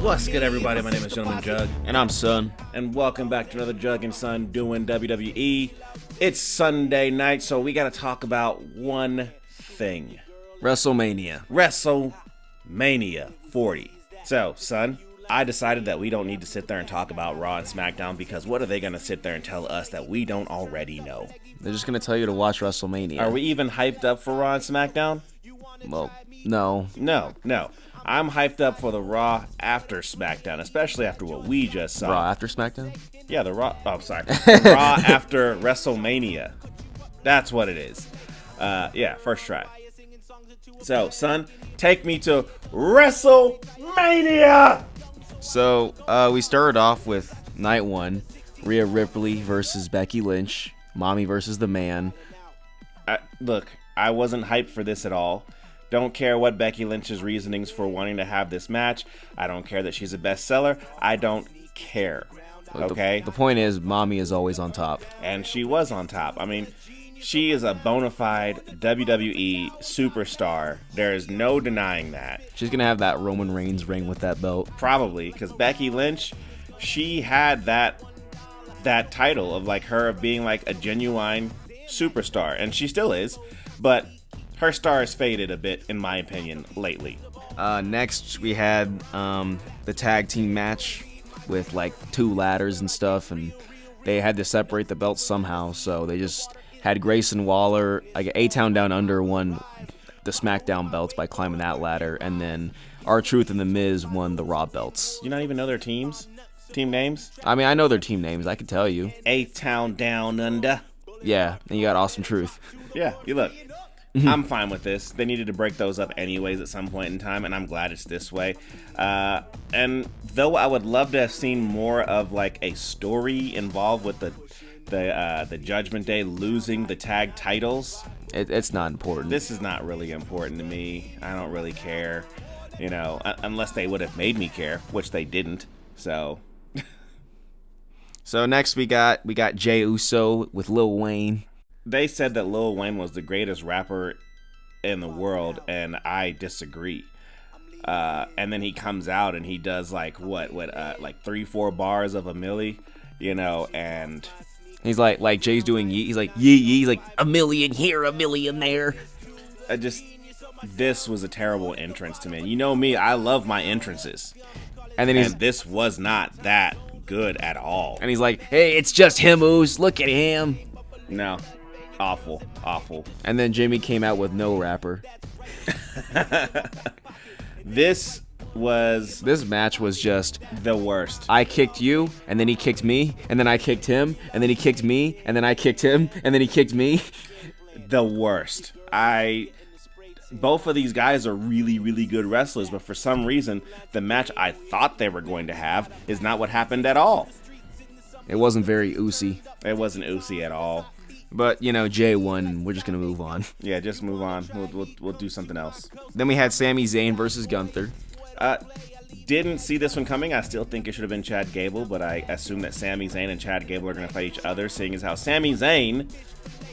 What's good, everybody? My name is Gentleman Jugg. And I'm Son. And welcome back to another Jugg and Son doing WWE. It's Sunday night, so we got to talk about one thing. Wrestlemania. Wrestlemania 40. So, Son, I decided that we don't need to sit there and talk about Raw and SmackDown because what are they going to sit there and tell us that we don't already know? They're just going to tell you to watch WrestleMania. Are we even hyped up for Raw and SmackDown? Well, no. No. I'm hyped up for the Raw after SmackDown, especially after what we just saw. Raw after SmackDown? Yeah, the Raw. Oh, sorry. The Raw after WrestleMania. That's what it is. Yeah, first try. So, Son, take me to WrestleMania! So, we started off with night one. Rhea Ripley versus Becky Lynch. Mommy versus the Man. Look, I wasn't hyped for this at all. Don't care what Becky Lynch's reasonings for wanting to have this match. I don't care that she's a bestseller. I don't care. Okay? The point is, Mommy is always on top. And she was on top. I mean, she is a bona fide WWE superstar. There is no denying that. She's going to have that Roman Reigns ring with that belt. Probably, because Becky Lynch, she had that title of like her being like a genuine superstar. And she still is. But her star has faded a bit, in my opinion, lately. Next, we had the tag team match with like 2 ladders and stuff, and they had to separate the belts somehow, so they just had Grayson Waller, like A-Town Down Under, won the SmackDown belts by climbing that ladder, and then R-Truth and The Miz won the Raw belts. You not even know their teams? Team names? I mean, I know their team names, I could tell you. A-Town Down Under. Yeah, and you got Awesome Truth. Yeah, you look. I'm fine with this. They needed to break those up anyways at some point in time, and I'm glad it's this way. And though I would love to have seen more of like a story involved with the Judgment Day losing the tag titles, it's not important. This is not really important to me. I don't really care, unless they would have made me care, which they didn't. So next we got Jey Uso with Lil Wayne. They said that Lil Wayne was the greatest rapper in the world, and I disagree. And then he comes out and he does like 3-4 bars of a milli, and he's like Jay's doing yeet. He's like yee. He's like a million here, a million there. This was a terrible entrance to me. You know me, I love my entrances, and this was not that good at all. And he's like, hey, it's just him, Oos. Look at him. No. Awful. And then Jimmy came out with no rapper. This match was just the worst. I kicked you, and then he kicked me, and then I kicked him, and then he kicked me, and then I kicked him, and then he kicked me. The worst. Both of these guys are really, really good wrestlers, but for some reason, the match I thought they were going to have is not what happened at all. It wasn't very oosy. It wasn't oosy at all. But, Jay won, and we're just going to move on. Yeah, just move on. We'll do something else. Then we had Sami Zayn versus Gunther. Didn't see this one coming. I still think it should have been Chad Gable, but I assume that Sami Zayn and Chad Gable are going to fight each other, seeing as how Sami Zayn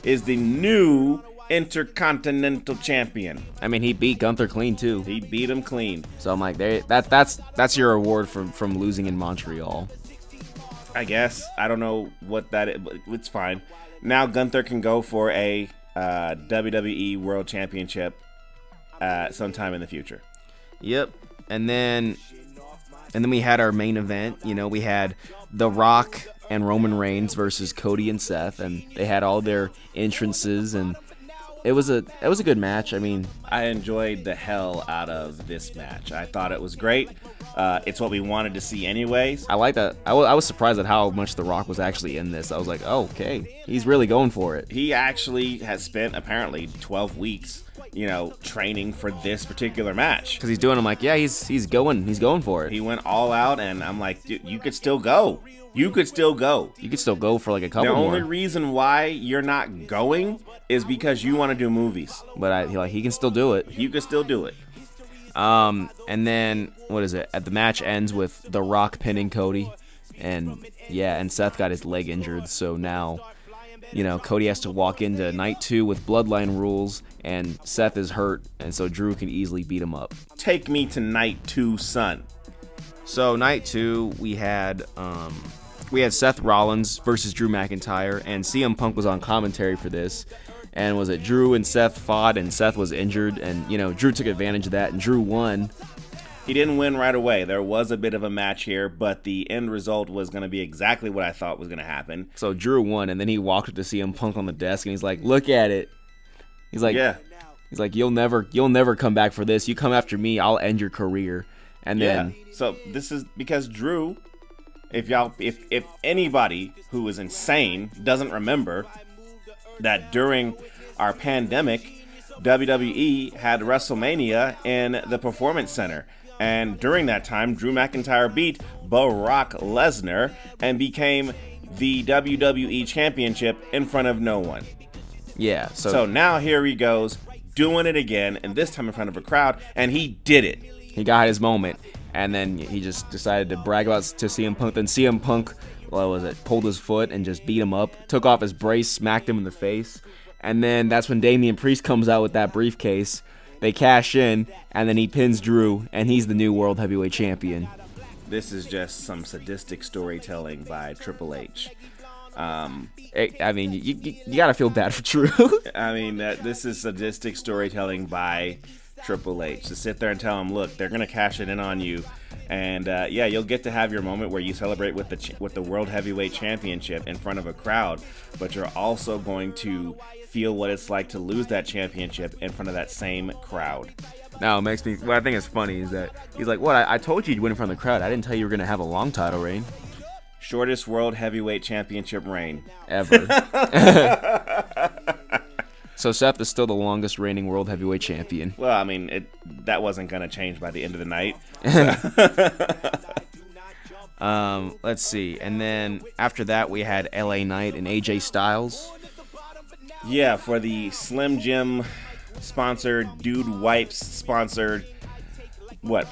is the new Intercontinental Champion. I mean, he beat Gunther clean, too. He beat him clean. So I'm like, that's your reward from losing in Montreal. I guess. I don't know what that is, but it's fine. Now Gunther can go for a WWE World Championship sometime in the future. Yep. And then we had our main event. We had The Rock and Roman Reigns versus Cody and Seth, and they had all their entrances, and it was a good match. I mean, I enjoyed the hell out of this match. I thought it was great. It's what we wanted to see anyways. I like that. I was surprised at how much The Rock was actually in this. I was like, oh, okay, he's really going for it. He actually has spent apparently 12 weeks, training for this particular match. Because he's doing. I'm like, yeah, he's going for it. He went all out, and I'm like, dude, you could still go. You could still go. You could still go for like a couple more. The only reason why you're not going is because you want to do movies. But he can still do it. You can still do it. And then what is it? The match ends with The Rock pinning Cody, and Seth got his leg injured, so now Cody has to walk into night 2 with bloodline rules, and Seth is hurt, and so Drew can easily beat him up. Take me to night 2, son. So night 2, we had Seth Rollins versus Drew McIntyre, and CM Punk was on commentary for this. And was it Drew and Seth fought, and Seth was injured, and Drew took advantage of that, and Drew won. He didn't win right away. There was a bit of a match here, but the end result was going to be exactly what I thought was going to happen. So Drew won, and then he walked up to CM Punk on the desk, and he's like, "Look at it." He's like, "Yeah." He's like, "You'll never come back for this. You come after me, I'll end your career." And then, so this is because Drew, if anybody who is insane doesn't remember that during our pandemic, WWE had WrestleMania in the Performance Center. And during that time, Drew McIntyre beat Brock Lesnar and became the WWE Championship in front of no one. Yeah. So now here he goes, doing it again, and this time in front of a crowd, and he did it. He got his moment, and then he just decided to brag about to CM Punk. Then CM Punk, pulled his foot and just beat him up, took off his brace, smacked him in the face, and then that's when Damian Priest comes out with that briefcase. They cash in, and then he pins Drew, and he's the new World Heavyweight Champion. This is just some sadistic storytelling by Triple H. I mean, you gotta feel bad for Drew. I mean, this is sadistic storytelling by Triple H. To sit there and tell him, look, they're gonna cash it in on you, and you'll get to have your moment where you celebrate with the World Heavyweight Championship in front of a crowd, but you're also going to feel what it's like to lose that championship in front of that same crowd. Now, what I think is funny is that he's like, "What? I told you you'd win in front of the crowd. I didn't tell you were gonna have a long title reign." Shortest World Heavyweight Championship reign ever. So Seth is still the longest reigning World Heavyweight Champion. Well, I mean, that wasn't gonna change by the end of the night. Let's see, and then after that we had LA Knight and AJ Styles. Yeah, for the Slim Jim sponsored, Dude Wipes sponsored,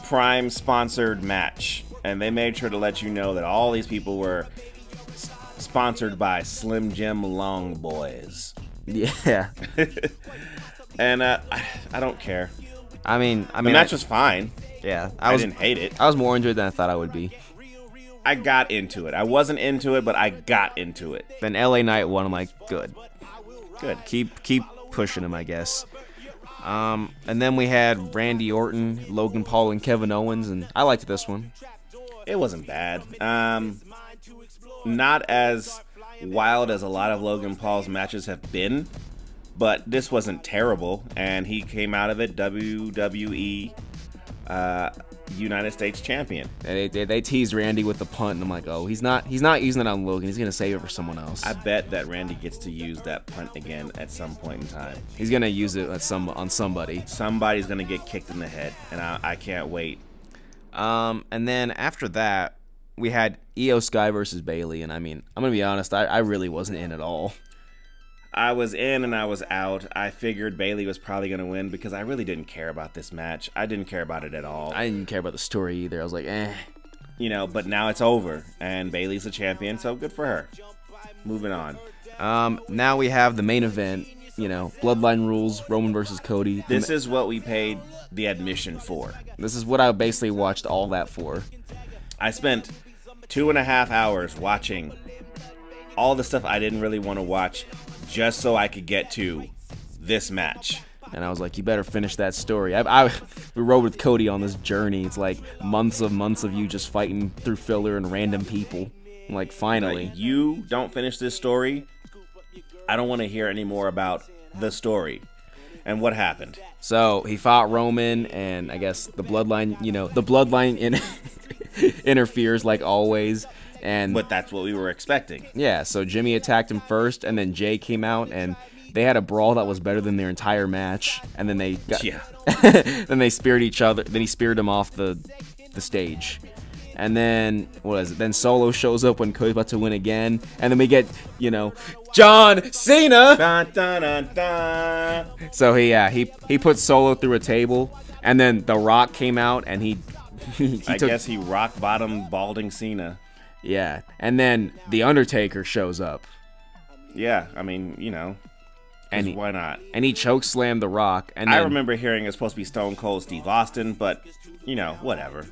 Prime sponsored match. And they made sure to let you know that all these people were sponsored by Slim Jim Long Boys. Yeah. And I don't care. I mean, the match was fine. Yeah, I didn't hate it. I was more into it than I thought I would be. I got into it. I wasn't into it, but I got into it. Then LA Knight won. I'm like, good. Keep pushing him, I guess. And then we had Randy Orton, Logan Paul, and Kevin Owens, and I liked this one. It wasn't bad. Not as wild as a lot of Logan Paul's matches have been, but this wasn't terrible, and he came out of it WWE United States champion. And they teased Randy with the punt, and I'm like, oh, he's not using it on Logan. He's gonna save it for someone else. I bet that Randy gets to use that punt again at some point in time. He's gonna use it on somebody. Somebody's gonna get kicked in the head, and I can't wait. And then after that, we had Io Sky versus Bayley, and I mean, I'm gonna be honest, I really wasn't in at all. I was in and I was out. I figured Bayley was probably going to win because I really didn't care about this match. I didn't care about it at all. I didn't care about the story either. I was like, eh. But now it's over, and Bayley's the champion, so good for her. Moving on. Now we have the main event, Bloodline Rules, Roman versus Cody. This is what we paid the admission for. This is what I basically watched all that for. I spent 2.5 hours watching all the stuff I didn't really want to watch just so I could get to this match. And I was like, you better finish that story. We rode with Cody on this journey. It's like months of you just fighting through filler and random people. I'm like, finally. Like, you don't finish this story, I don't want to hear any more about the story. And what happened? So he fought Roman, and I guess the bloodline, interferes like always. But that's what we were expecting. Yeah, so Jimmy attacked him first, and then Jay came out, and they had a brawl that was better than their entire match. And then they then they speared each other. Then he speared him off the stage. And then Then Solo shows up when Cody's about to win again, and then we get John Cena. Dun, dun, dun, dun. So he put Solo through a table, and then The Rock came out, and I guess he rock bottom balding Cena. Yeah, and then The Undertaker shows up. Yeah, I mean, you know, And why not? And he chokeslammed The Rock. And then, I remember hearing it's supposed to be Stone Cold Steve Austin, but, you know, whatever.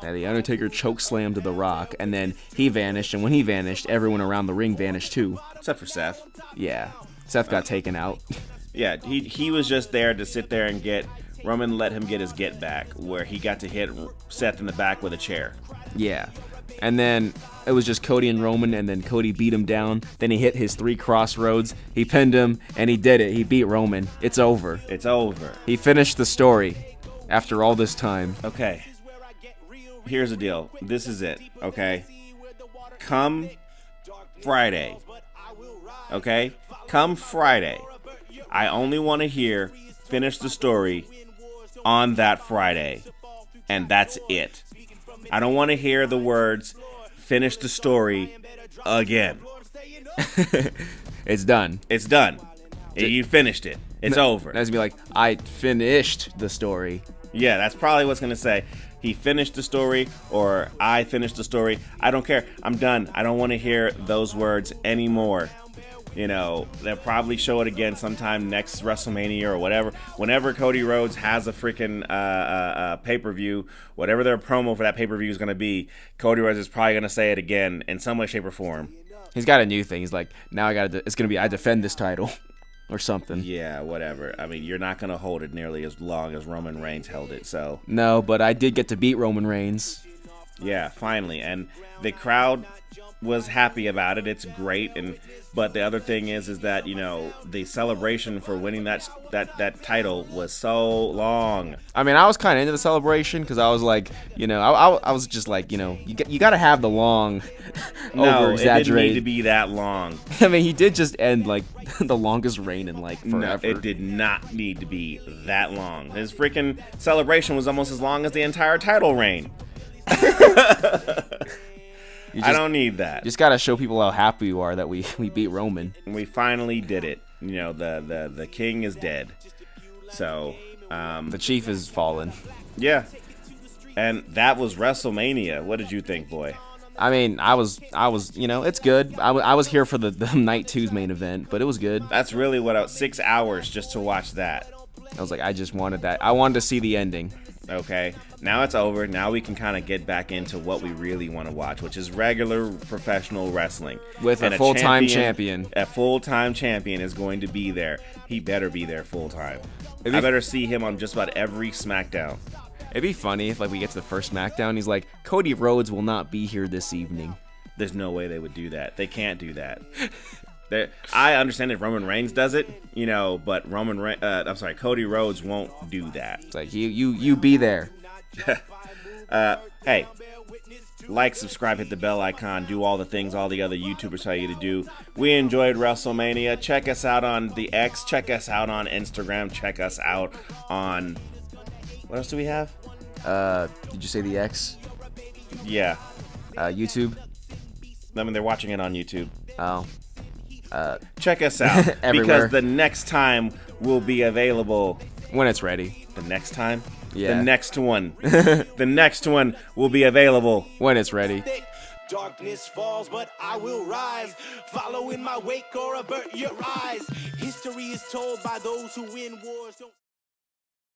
The Undertaker chokeslammed The Rock, and then he vanished. And when he vanished, everyone around the ring vanished too. Except for Seth. Yeah, Seth got taken out. Yeah, he was just there to sit there and get Roman let him get his get back, where he got to hit Seth in the back with a chair. Yeah. And then it was just Cody and Roman, and then Cody beat him down. Then he hit his 3 crossroads. He pinned him, and he did it. He beat Roman. It's over. It's over. He finished the story after all this time. Okay. Here's the deal. This is it, okay? Come Friday. Okay? Come Friday. I only want to hear finish the story on that Friday. And that's it. I don't want to hear the words finish the story again. It's done. It's done. You finished it. It's over. That's be like, I finished the story. Yeah, that's probably what's going to say. He finished the story, or I finished the story. I don't care. I'm done. I don't want to hear those words anymore. You know, they'll probably show it again sometime next WrestleMania or whatever. Whenever Cody Rhodes has a freaking pay-per-view, whatever their promo for that pay-per-view is going to be, Cody Rhodes is probably going to say it again in some way, shape, or form. He's got a new thing. He's like, now it's going to be, I defend this title or something. Yeah, whatever. I mean, you're not going to hold it nearly as long as Roman Reigns held it, so. No, but I did get to beat Roman Reigns. Yeah, finally. And the crowd was happy about it. It's great. But the other thing is that, you know, the celebration for winning that title was so long. I mean, I was kind of into the celebration because I was like, you know, I was just like, you know, you got to have the long, no, over-exaggerated. It didn't need to be that long. I mean, he did just end like the longest reign in like forever. No, it did not need to be that long. His freaking celebration was almost as long as the entire title reign. I don't need that. Just gotta show people how happy you are that we beat Roman. We finally did it. You know, the king is dead. So the chief is fallen. Yeah. And that was WrestleMania. What did you think, boy? I mean, I was, you know, it's good. I was here for the Night 2's main event, but it was good. That's really 6 hours just to watch that. I was like, I just wanted that. I wanted to see the ending. Okay, now it's over. Now we can kind of get back into what we really want to watch, which is regular professional wrestling. With a full-time champion. A full-time champion is going to be there. He better be there full-time. I better see him on just about every SmackDown. It'd be funny if like we get to the first SmackDown, he's like, Cody Rhodes will not be here this evening. There's no way they would do that. They can't do that. I understand if Roman Reigns does it, you know, but Cody Rhodes won't do that. It's like you be there. Hey, like, subscribe, hit the bell icon, do all the things all the other YouTubers tell you to do. We enjoyed WrestleMania. Check us out on the X. Check us out on Instagram. Check us out on, what else do we have? Did you say the X? Yeah. YouTube? I mean, they're watching it on YouTube. Oh. Check us out because the next time will be available when it's ready. The next time? Yeah. The next one. The next one will be available when it's ready. Darkness falls, but I will rise. Follow in my wake or avert your eyes. History is told by those who win wars.